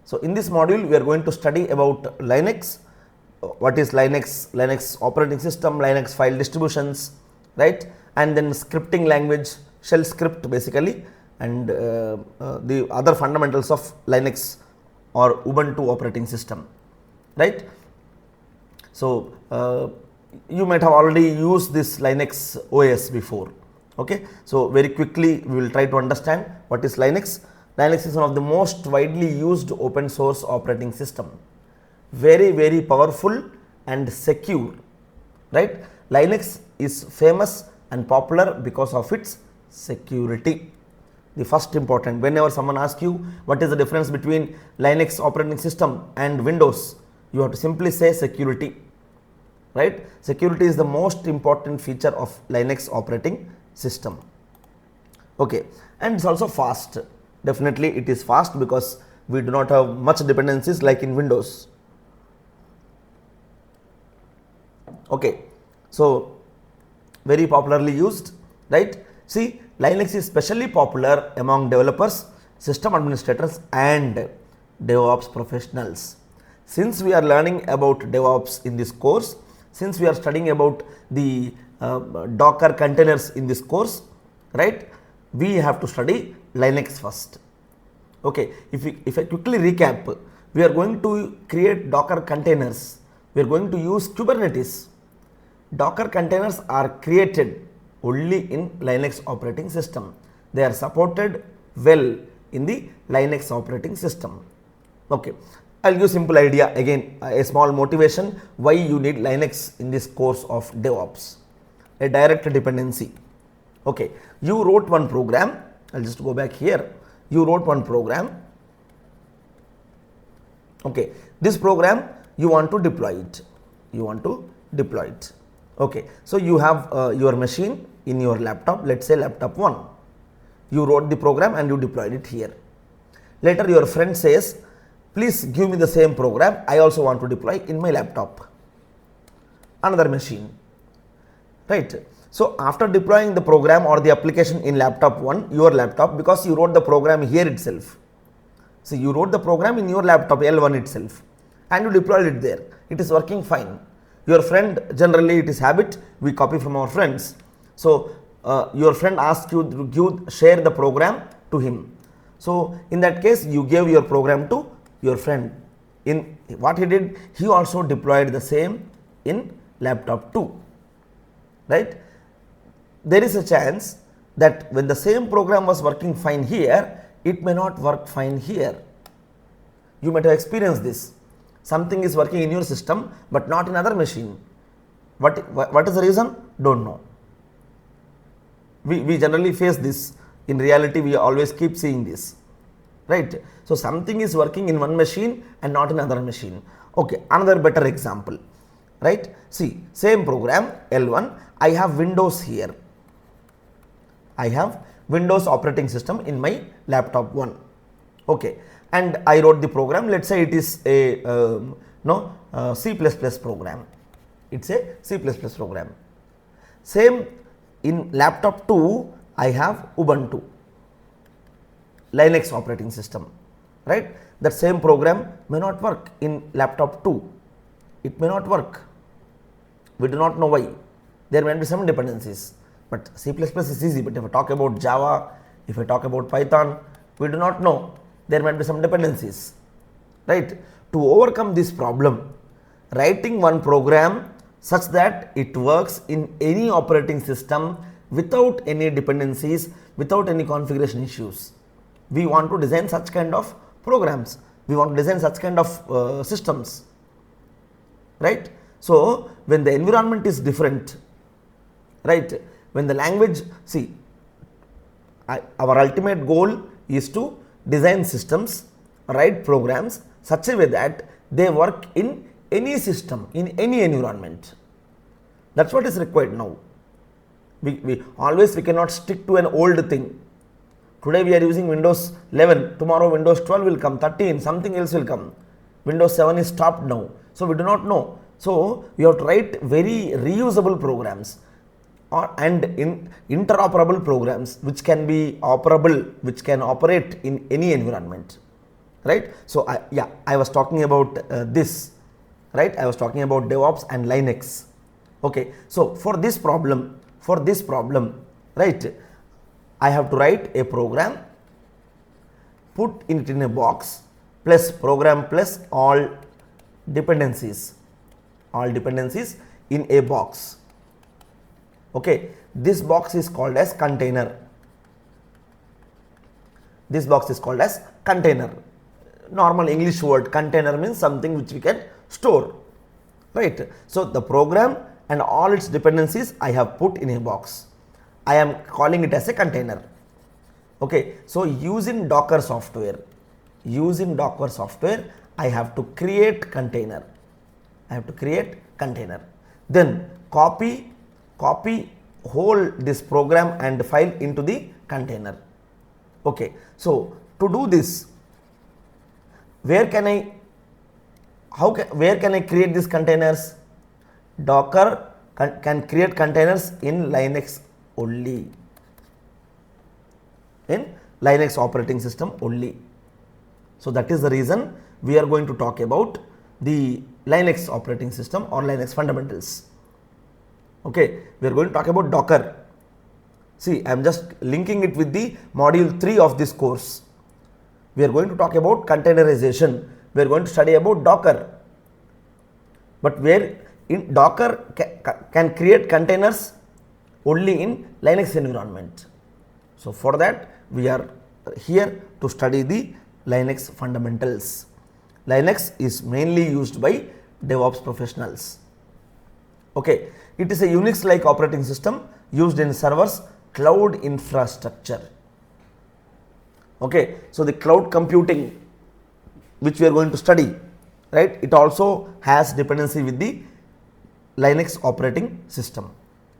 So, in this module we are going to study about Linux, what is Linux, Linux operating system, Linux file distributions, right, and then scripting language, shell script basically, and the other fundamentals of Linux or Ubuntu operating system, right. So, you might have already used this Linux OS before. Okay. So, very quickly we will try to understand what is Linux. Linux is one of the most widely used open source operating system, very powerful and secure, right. Linux is famous and popular because of its security. The first important, whenever someone asks you what is the difference between Linux operating system and Windows, you have to simply say security, right. Security is the most important feature of Linux operating system. Okay. And it's also fast. Definitely it is fast because we do not have much dependencies like in Windows. Okay. So, very popularly used, right. See, Linux is especially popular among developers, system administrators and DevOps professionals. Since we are learning about DevOps in this course, since we are studying about the Docker containers in this course, right, we have to study Linux first. Okay. If I quickly recap, we are going to create Docker containers, we are going to use Kubernetes. Docker containers are created only in Linux operating system. They are supported well in the Linux operating system. Okay. I will give simple idea again, a small motivation why you need Linux in this course of DevOps. A direct dependency. Okay. You wrote one program, I will just go back here. You wrote one program. Okay. This program you want to deploy it. You want to deploy it. Okay. So, you have your machine in your laptop, let us say laptop 1. You wrote the program and you deployed it here. Later your friend says, please give me the same program, I also want to deploy in my laptop, another machine, right. So, after deploying the program or the application in laptop 1, your laptop, because you wrote the program here itself. So, you wrote the program in your laptop L1 itself and you deployed it there, it is working fine. Your friend, generally it is habit, we copy from our friends. So, your friend asks you to share the program to him. So, in that case you gave your program to your friend. In what he did, he also deployed the same in laptop 2, right. There is a chance that when the same program was working fine here, it may not work fine here. You might have experienced this. Something is working in your system but not in other machine. What is the reason? Don't know. We generally face this. In reality, we always keep seeing this, right. So, something is working in one machine and not in another machine. Okay. Another better example, right. See, same program L1, I have Windows here. I have Windows operating system in my laptop 1. Okay. And I wrote the program, let us say it is a C++ program, it is a C++ program. Same in laptop 2, I have Ubuntu, Linux operating system, right. That same program may not work in laptop 2, it may not work, we do not know why, there may be some dependencies, but C++ is easy, but if I talk about Java, if I talk about Python, we do not know, there might be some dependencies, right. To overcome this problem, writing one program such that it works in any operating system without any dependencies, without any configuration issues. We want to design such kind of programs, we want to design such kind of systems, right. So, when the environment is different, right, when the language, see, our ultimate goal is to design systems, write programs such a way that they work in any system, in any environment. That is what is required now. We cannot stick to an old thing. Today we are using Windows 11, tomorrow Windows 12 will come, 13, something else will come. Windows 7 is stopped now. So, we do not know. So, we have to write very reusable programs and interoperable programs which can be operable, which can operate in any environment. right? So I was talking about this, right? I was talking about DevOps and Linux. Okay, so for this problem, right, I have to write a program, put it in a box, plus program plus all dependencies in a box. Okay, this box is called as container. This box is called as container. Normal English word container means something which we can store, right? So the program and all its dependencies I have put in a box. I am calling it as a container. Okay, so using Docker software, I have to create container. Then copy whole this program and file into the container. Okay, so to do this, where can I create these containers? Docker can create containers in Linux only, in Linux operating system only. So that is the reason we are going to talk about the Linux operating system or Linux fundamentals. Okay, we are going to talk about Docker. See, I am just linking it with the module 3 of this course. We are going to talk about containerization. We are going to study about Docker. But where in Docker can create containers only in Linux environment. So for that we are here to study the Linux fundamentals. Linux is mainly used by DevOps professionals. Okay, it is a Unix-like operating system used in servers, cloud infrastructure. Okay, so the cloud computing which we are going to study, right, it also has dependency with the Linux operating system,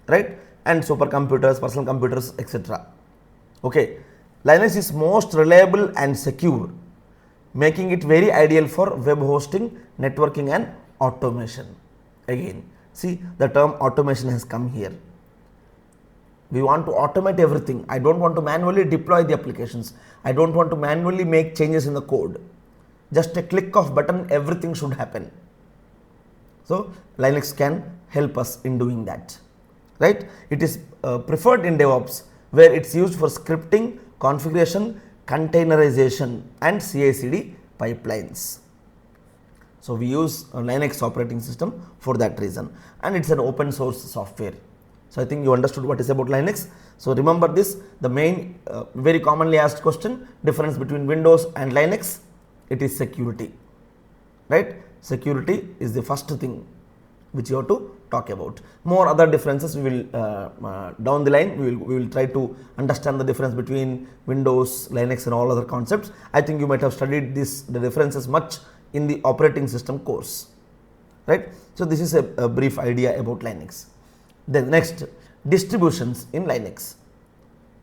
right, and supercomputers, personal computers, etc. Okay, Linux is most reliable and secure, making it very ideal for web hosting, networking and automation. Again, see, the term automation has come here. We want to automate everything. I don't want to manually deploy the applications. I don't want to manually make changes in the code. Just a click of button, everything should happen. So Linux can help us in doing that, right? It is preferred in DevOps, where it's used for scripting, configuration, containerization and CI/CD pipelines. So we use a Linux operating system for that reason, and it's an open source software. So I think you understood what is about Linux. So remember this, the main very commonly asked question, difference between Windows and Linux, it is security, right? Security is the first thing which you have to talk about. More other differences we will down the line we will try to understand the difference between Windows, Linux and all other concepts. I think you might have studied the differences much in the operating system course, right? So this is a brief idea about Linux. Then next, distributions in Linux.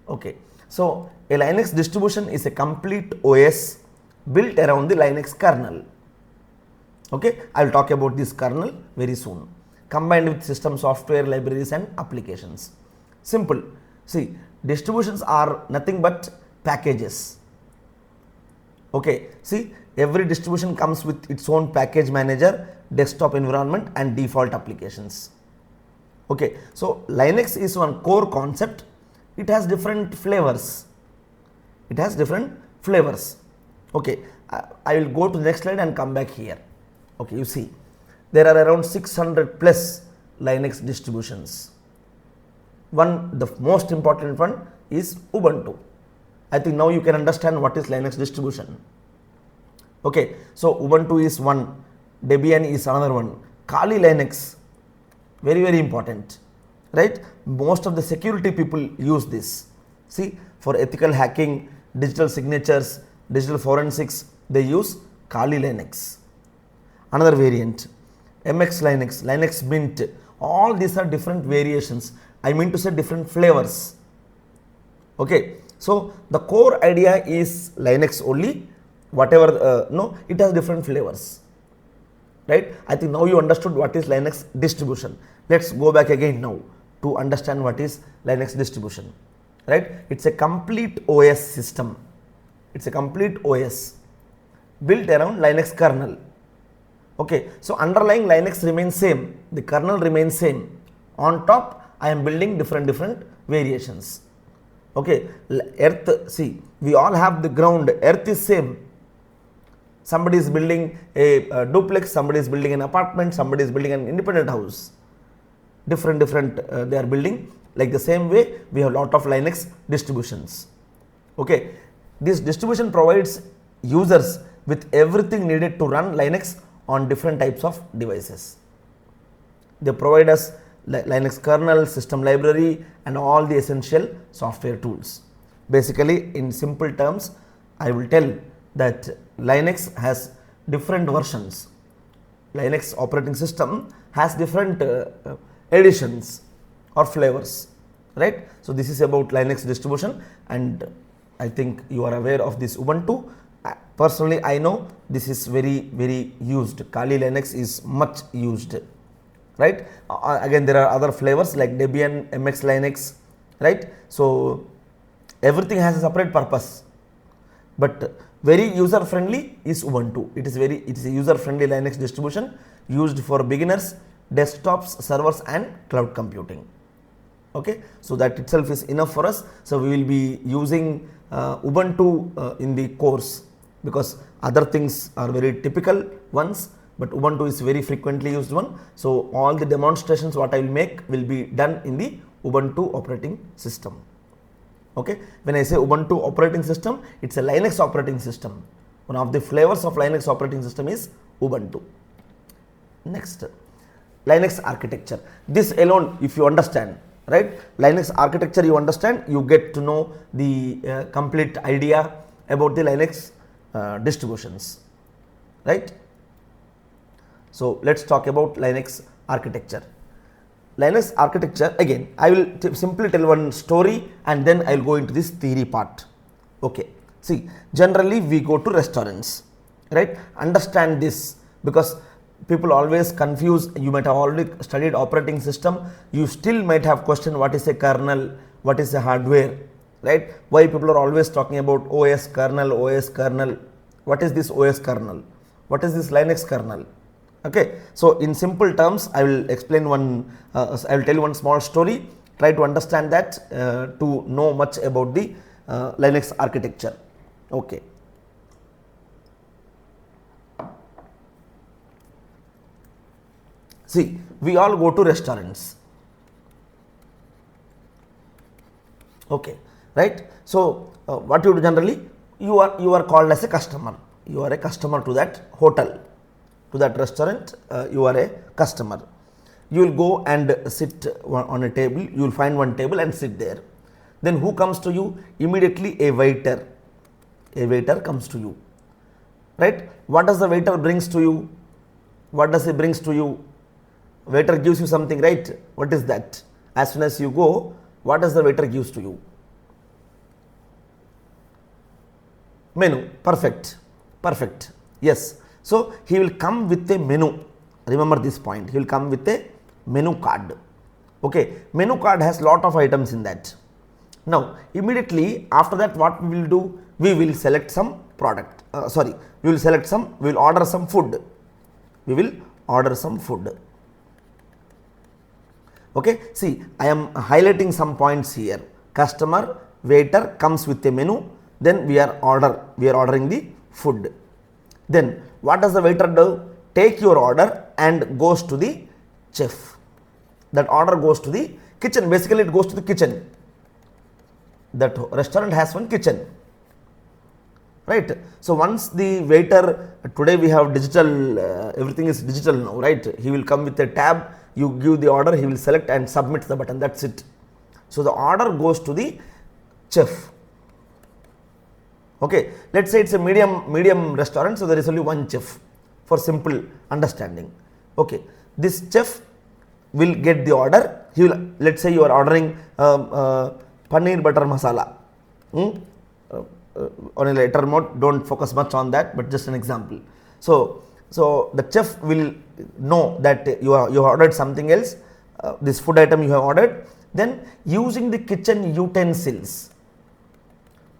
Okay, so a Linux distribution is a complete OS built around the Linux kernel. Okay, I will talk about this kernel very soon, combined with system software, libraries and applications. Simple. See, distributions are nothing but packages. Okay, see, every distribution comes with its own package manager, desktop environment and default applications. Okay, so Linux is one core concept. It has different flavors. Okay, I will go to the next slide and come back here. Okay, you see, there are around 600 plus Linux distributions. The most important one is Ubuntu. I think now you can understand what is Linux distribution. Okay, so Ubuntu is one, Debian is another one, Kali Linux, very important, right? Most of the security people use this. See, for ethical hacking, digital signatures, digital forensics, they use Kali Linux. Another variant, MX Linux, Linux Mint, all these are different variations. I mean to say different flavors. Okay, so the core idea is Linux only, whatever, no, it has different flavors, right? I think now you understood what is Linux distribution. Let's go back again now to understand what is Linux distribution, right? It's a complete OS system. It's a complete OS built around Linux kernel. Okay, so underlying Linux remains same, the kernel remains same. On top, I am building different variations. Okay, earth, see, we all have the ground, earth is same. Somebody is building a duplex, somebody is building an apartment, somebody is building an independent house. Different they are building. Like the same way, we have lot of Linux distributions. Okay, this distribution provides users with everything needed to run Linux on different types of devices. They provide us Linux kernel, system library, and all the essential software tools. Basically, in simple terms, I will tell that Linux has different versions. Linux operating system has different editions or flavors, right? So this is about Linux distribution, and I think you are aware of this Ubuntu. Personally, I know this is very used. Kali Linux is much used, right? Again, there are other flavors like Debian, MX Linux, right? So everything has a separate purpose, but very user friendly is Ubuntu. It is a user friendly Linux distribution used for beginners, desktops, servers, and cloud computing. Okay, so that itself is enough for us. So we will be using Ubuntu in the course, because other things are very typical ones, but Ubuntu is very frequently used one. So all the demonstrations what I will make will be done in the Ubuntu operating system. Okay, when I say Ubuntu operating system, it's a Linux operating system. One of the flavors of Linux operating system is Ubuntu. Next, Linux architecture. This alone, if you understand, right, Linux architecture you understand, you get to know the complete idea about the Linux distributions, right? So let's talk about Linux architecture. Linux architecture, again, I will simply tell one story and then I will go into this theory part. Okay, see, generally we go to restaurants, right? Understand this, because people always confuse. You might have already studied operating system, you still might have question what is a kernel, what is a hardware, right? Why people are always talking about OS kernel, what is this OS kernel, what is this Linux kernel? Okay, so in simple terms, I will explain one, I will tell you one small story, try to understand that to know much about the Linux architecture. Okay. See, we all go to restaurants. Okay, right? So what you do generally, you are called as a customer. You are a customer to that hotel, to that restaurant. You are a customer. You will go and sit on a table. You will find one table and sit there. Then who comes to you? Immediately a waiter. A waiter comes to you, right? What does the waiter brings to you? What does he brings to you? Waiter gives you something, right? What is that? As soon as you go, what does the waiter gives to you? Menu. Perfect. Perfect. Yes. So he will come with a menu. Remember this point. He will come with a menu card. Okay. Menu card has lot of items in that. Now, immediately after that, what we will do? We will select some product. We will order some food. We will order some food. Okay, see, I am highlighting some points here. Customer, waiter comes with a menu, then we are ordering the food. Then what does the waiter do? Take your order and goes to the chef. That order goes to the kitchen. Basically, it goes to the kitchen. That restaurant has one kitchen, right? So once the waiter, today we have digital, everything is digital now, right? He will come with a tab. You give the order, he will select and submit the button, that's it. So the order goes to the chef. Okay, let's say it's a medium restaurant, so there is only one chef for simple understanding. Okay, this chef will get the order. He will, let's say you are ordering paneer butter masala. On a later mode, don't focus much on that, but just an example. So the chef will know that you have ordered something else, this food item you have ordered. Then using the kitchen utensils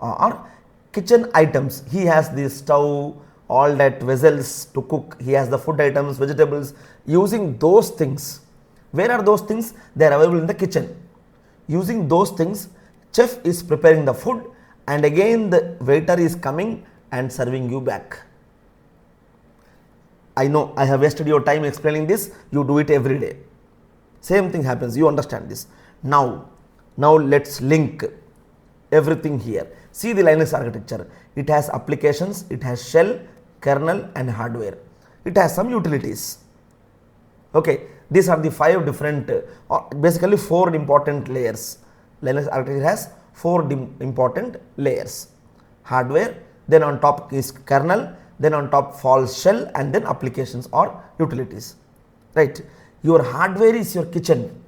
or kitchen items, he has the stove all that vessels to cook, he has the food items, vegetables, using those things. Where are those things? They are available in the kitchen. Using those things, chef is preparing the food, and again the waiter is coming and serving you back. I know I have wasted your time explaining this, you do it every day. Same thing happens, you understand this. Now let's link everything here. See the Linux architecture. It has applications, it has shell, kernel and hardware. It has some utilities. Okay, these are the 5 different, basically 4 important layers. Linux architecture has 4 important layers. Hardware, then on top is kernel, then on top falls shell, and then applications or utilities. Right. Your hardware is your kitchen.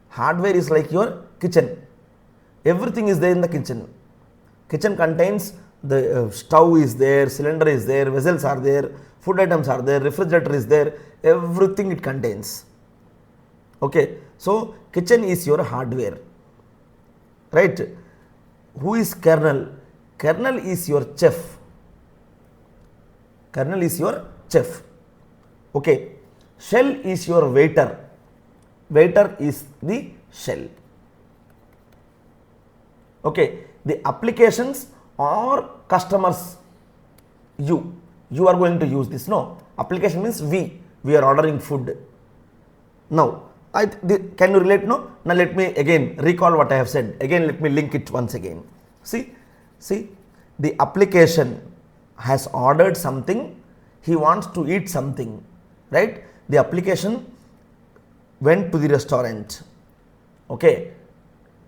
Hardware is like your kitchen. Everything is there in the kitchen. Kitchen contains the stove is there, cylinder is there, vessels are there, food items are there, refrigerator is there, everything it contains. Okay. So, kitchen is your hardware. Right. Who is kernel? Kernel is your chef. Kernel is your chef. Okay. Shell is your waiter. Waiter is the shell. Okay. The applications or customers, you are going to use this. No, application means we are ordering food. Now, can you relate? No. Now let me again recall what I have said. Again, let me link it once again. See, the application has ordered something. He wants to eat something, right? The application went to the restaurant. Okay.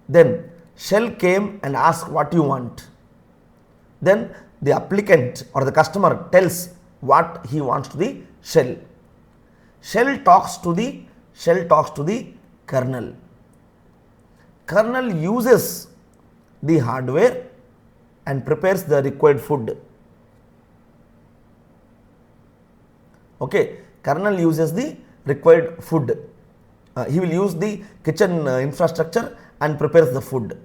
Then shell came and asked what you want. Then the applicant or the customer tells what he wants to the shell. Shell talks to the kernel. Kernel uses the hardware and prepares the required food. Okay, kernel uses the required food. He will use the kitchen infrastructure and prepares the food.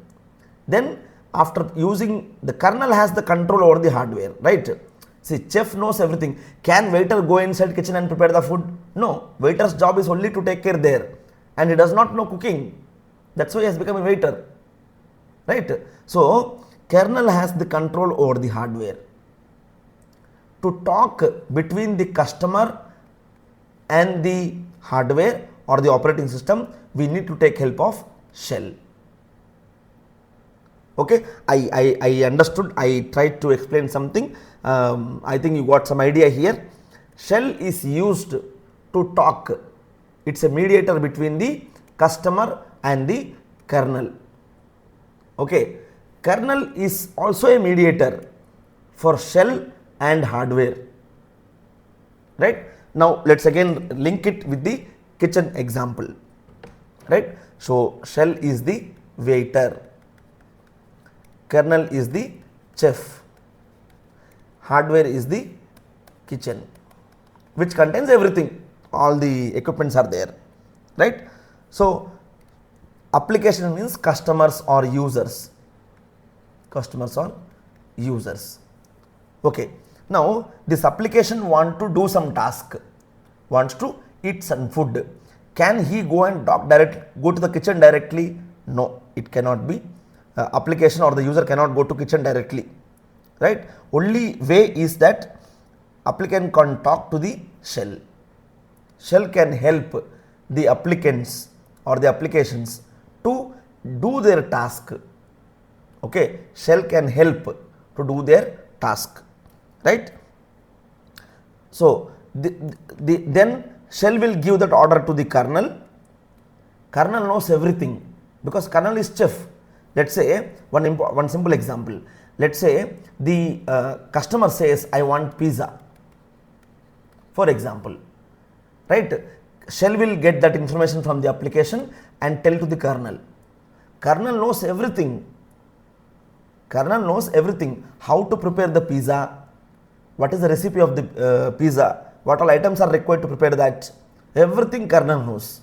Then after using, the kernel has the control over the hardware, right? See, chef knows everything. Can waiter go inside kitchen and prepare the food? No, waiter's job is only to take care there, and he does not know cooking. That's why he has become a waiter, right? So, kernel has the control over the hardware. To talk between the customer and the hardware or the operating system, we need to take help of shell. Okay, I understood. I tried to explain something. I think you got some idea here. Shell is used to talk. It's a mediator between the customer and the kernel. Okay, kernel is also a mediator for shell and hardware. Right. Now let's again link it with the kitchen example. Right. So shell is the waiter. Kernel is the chef, hardware is the kitchen, which contains everything, all the equipments are there, right. So, application means customers or users, okay. Now, this application wants to do some task, wants to eat some food. Can he go and go to the kitchen directly? No, it cannot be. Application or the user cannot go to kitchen directly, right. Only way is that applicant can talk to the shell. Shell can help the applicants or the applications to do their task. Okay, shell can help to do their task, right. So then shell will give that order to the kernel. Kernel knows everything because kernel is chef. Let's say one simple example. Let's say the customer says, I want pizza, for example, right. Shell will get that information from the application and tell to the kernel. Kernel knows everything. Kernel knows everything. How to prepare the pizza, what is the recipe of the pizza, what all items are required to prepare that. Everything kernel knows.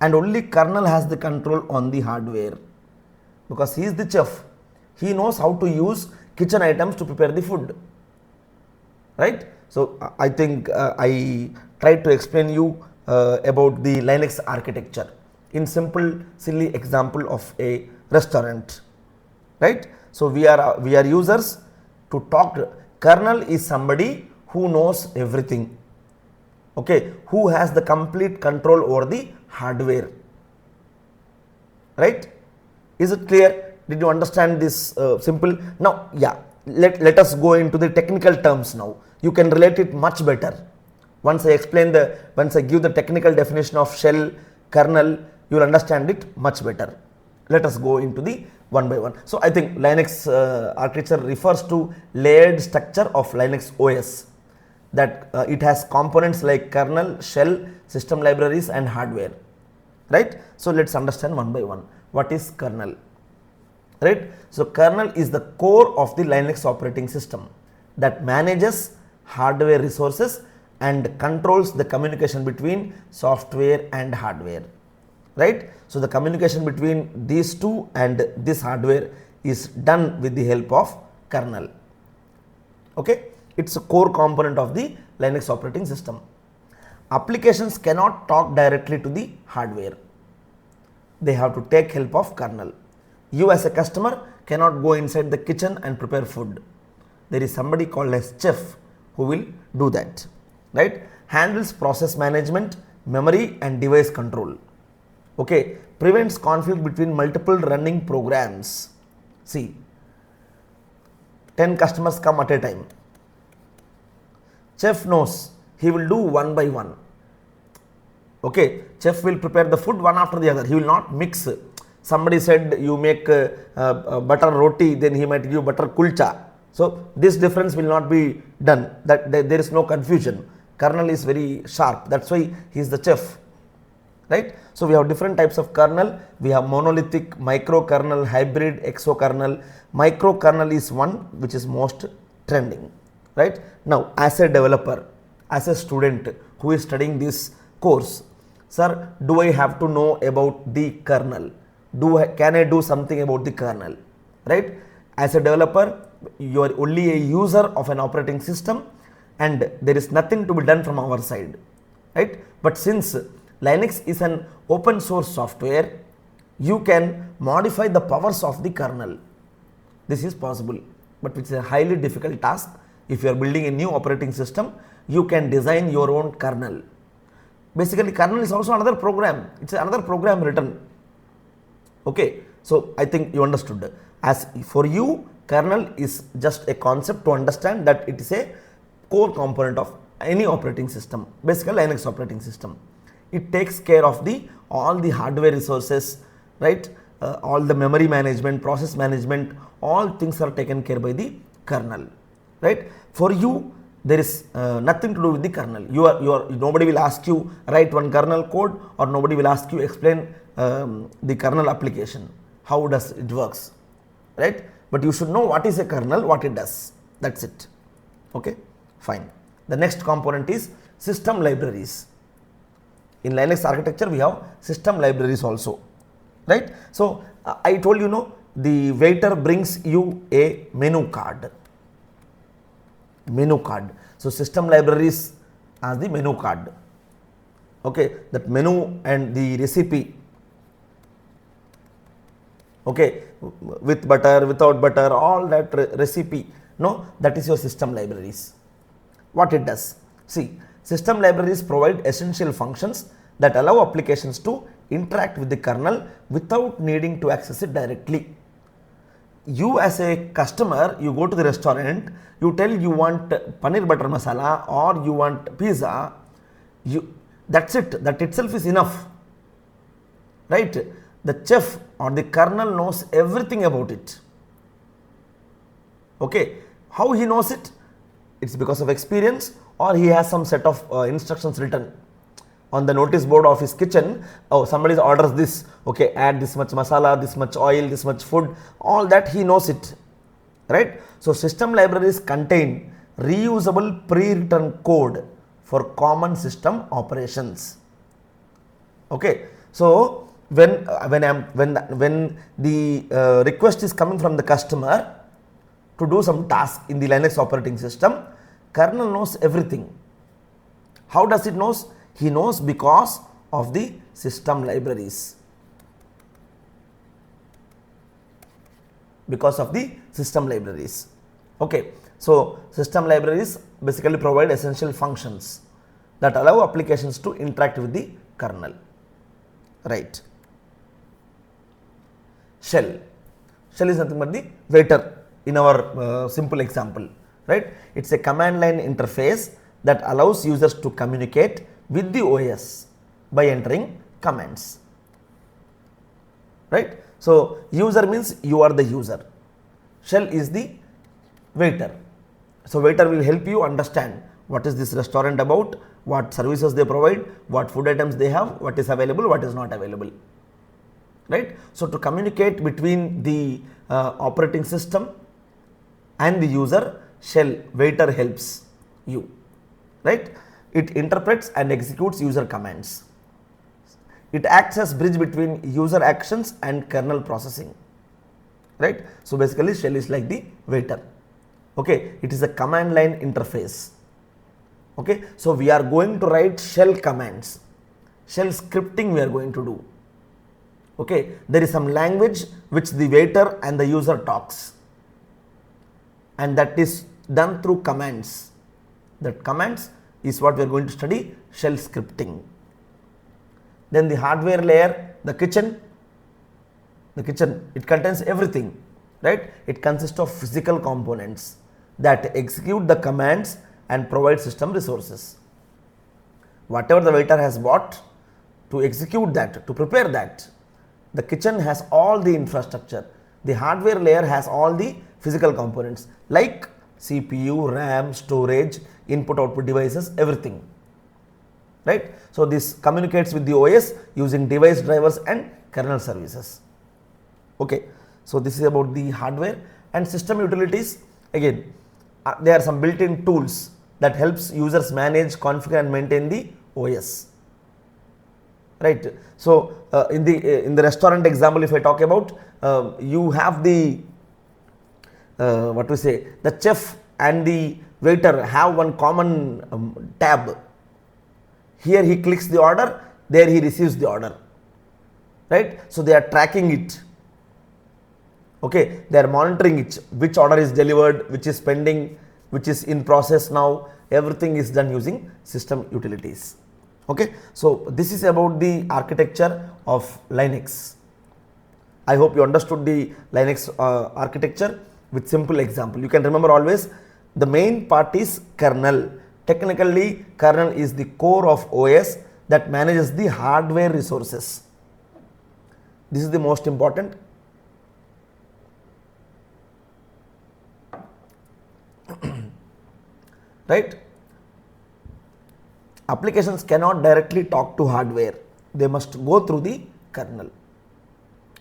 And only kernel has the control on the hardware. Because he is the chef, he knows how to use kitchen items to prepare the food. right? So I think I tried to explain you about the Linux architecture in simple silly example of a restaurant, right? So we are users to talk. Kernel is somebody who knows everything, okay, who has the complete control over the hardware, right? Is it clear? Did you understand this simple? Now, yeah, let us go into the technical terms now. You can relate it much better. Once I give the technical definition of shell, kernel, you will understand it much better. Let us go into the one by one. So I think Linux architecture refers to layered structure of Linux OS, that it has components like kernel, shell, system libraries and hardware, right? So let's understand one by one. What is kernel, right? So kernel is the core of the Linux operating system that manages hardware resources and controls the communication between software and hardware, right? So the communication between these two and this hardware is done with the help of kernel, okay? It's a core component of the Linux operating system. Applications cannot talk directly to the hardware. They have to take help of kernel. You as a customer cannot go inside the kitchen and prepare food. There is somebody called as chef who will do that, right? Handles process management, memory and device control, okay? Prevents conflict between multiple running programs. See, 10 customers come at a time. Chef knows he will do one by one, okay? Chef will prepare the food one after the other. He will not mix. Somebody said you make butter roti, then he might give butter kulcha. So this difference will not be done. That there is no confusion. Kernel is very sharp. That's why he is the chef, right? So we have different types of kernel. We have monolithic, micro kernel, hybrid, exokernel. Micro kernel is one which is most trending, right? Now, as a developer, as a student who is studying this course, sir, do I have to know about the kernel? Can I do something about the kernel, right? As a developer, you are only a user of an operating system and there is nothing to be done from our side, right? But since Linux is an open source software, you can modify the powers of the kernel. This is possible, but it's a highly difficult task. If you are building a new operating system, you can design your own kernel. Basically, kernel is also another program. It's another program written. Okay, so I think you understood. As for you, kernel is just a concept to understand that it is a core component of any operating system, basically Linux operating system. It takes care of all the hardware resources, right? All the memory management, process management, all things are taken care by the kernel, right? For you, there is nothing to do with the kernel. Nobody will ask you write one kernel code, or nobody will ask you explain the kernel application, how does it works, right? But you should know what is a kernel, what it does. That's it. Okay, fine. The next component is system libraries. In Linux architecture, we have system libraries also, right? So I told you, the waiter brings you a menu card. Menu card. So system libraries as the menu card. Okay, that menu and the recipe. Okay, with butter, without butter, all that recipe. No, that is your system libraries. What it does? See, system libraries provide essential functions that allow applications to interact with the kernel without needing to access it directly. You as a customer, you go to the restaurant, you tell you want paneer butter masala or you want pizza, that's it, that itself is enough, right? The chef or the kernel knows everything about it. Okay, how he knows it? It's because of experience, or he has some set of instructions written on the notice board of his kitchen. Oh, somebody orders this, okay, add this much masala, this much oil, this much food, all that he knows it, right? So system libraries contain reusable pre-written code for common system operations. Okay, so when the request is coming from the customer to do some task in the Linux operating system, kernel knows everything. How does it knows? He knows because of the system libraries. Because of the system libraries. Okay. So, system libraries basically provide essential functions that allow applications to interact with the kernel, right. Shell. Shell is nothing but the waiter in our simple example, right. It is a command line interface that allows users to communicate with the OS by entering commands, right. So, user means you are the user, shell is the waiter. So, waiter will help you understand what is this restaurant about, what services they provide, what food items they have, what is available, what is not available, right. So, to communicate between the operating system and the user, shell waiter helps you, right. It interprets and executes user commands. It acts as bridge between user actions and kernel processing, right. So, basically shell is like the waiter. Okay. It is a command line interface. Okay. So, we are going to write shell commands, shell scripting we are going to do. Okay. There is some language which the waiter and the user talks, and that is done through commands. That commands is what we are going to study, shell scripting. Then the hardware layer, the kitchen, it contains everything, right. It consists of physical components that execute the commands and provide system resources. Whatever the waiter has bought to execute that, to prepare that, the kitchen has all the infrastructure. The hardware layer has all the physical components like CPU, RAM, storage, input output devices, everything, right. So, this communicates with the OS using device drivers and kernel services. Okay. So, this is about the hardware. And system utilities, again there are some built-in tools that helps users manage, configure and maintain the OS, right. So, in the restaurant example, if I talk about, you have the what we say, the chef and the waiter have one common tab. Here he clicks the order, there he receives the order, right. So, they are tracking it. Okay. They are monitoring it, which order is delivered, which is pending, which is in process now, everything is done using system utilities. Okay. So, this is about the architecture of Linux. I hope you understood the Linux architecture with simple example. You can remember always, the main part is kernel. Technically, kernel is the core of OS that manages the hardware resources. This is the most important. Right. Applications cannot directly talk to hardware, they must go through the kernel.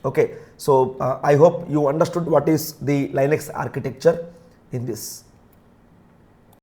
Okay. So, I hope you understood what is the Linux architecture in this.